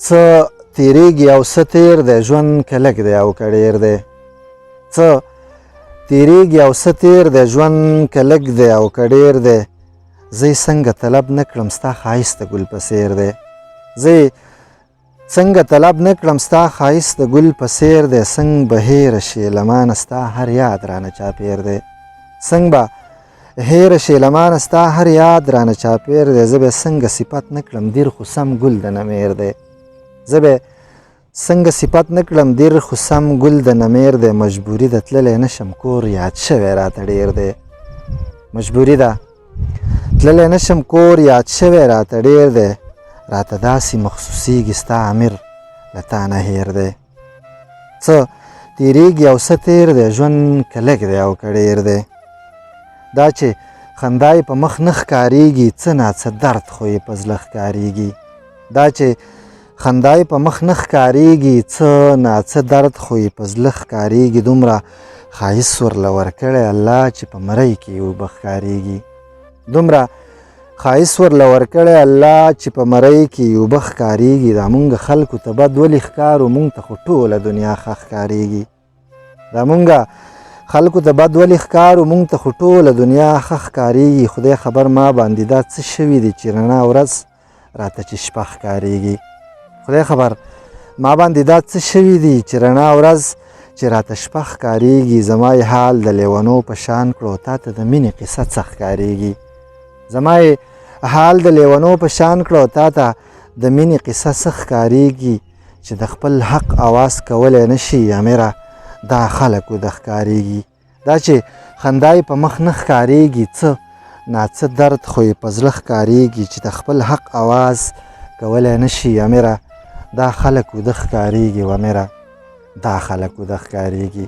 څه تیریږي او څه تیر دی ژوند که لږ دی او که ډېر دی څه تیریږي او څه تیر دی ژوند که لږ دی او که ډېر دی زه یې څنګه طلب نه کړم ستا ښایست د ګل په څېر دی زه یې څنګه طلب نه کړم ستا ښایست د ګل په څېر دی څنګ به هېره شي له مانه ستا هر یاد رانه چاپېر دی څنګ به هېره شي له مانه ستا هر یاد رانه چاپېر دی زه به یې څنګه صفت نه کړم دیر خو سم ګل د نمیر دی زه به څنګه صفت نه کړم دیر خو سم ګل د نمیر دی مجبوري ده تللی نه شم کور یاد شوی راته ډېر دی مجبوري ده تللی نه شم کور یاد شوی راته ډېر دی راته داسې مخصوصیږي ستا امیر له تا نه هېر دی څه تیریږي او څه تیر دی ژوند که لږ دی او که ډېر دی دا چې خندا یې په مخ نه ښکارېږي څه ناڅه درد خو یې په زړه ښکارېږي دا چې خندا یې په مخ نه ښکارېږي څه ناڅه درد خو یې په زړه ښکارېږي دومره ښایست ورله ورکړی الله چې په مرۍ کې یې اوبه ښکارېږي دومره ښایست ورله ورکړی الله چې په مرۍ کې یې اوبه ښکارېږي دا مونږ خلکو ته بد ولې ښکارو مونږ ته خو ټوله دنیا ښه ښکارېږي دا مونږ خلکو ته بد ولې ښکارو مونږ ته خو ټوله دنیا ښه ښکارېږي خدای خبر ما باندې دا څه شوي دي چې رڼا ورځ راته چې شپه ښکارېږي خدای خبر ما باندې دا څه شوي دي چې رڼا ورځ چې راته شپه ښکارېږي زما یې حال د لیونو په شان کړو تا ته د مینې قصه څه ښکارېږي زما یې حال د لیونو په شان کړو تا ته د مینې قصه څه ښکارېږي چې د خپل حق اواز کولی نه شي امیره دا خلکو د ښکارېږي دا چې خندا یې په مخ نه ښکارېږي څه ناڅه درد خو یې په زړه ښکارېږي چې د خپل حق اواز کولی نه شي امیره دا خلکو د ښکارېږي و امیره دا خلکو د ښکارېږي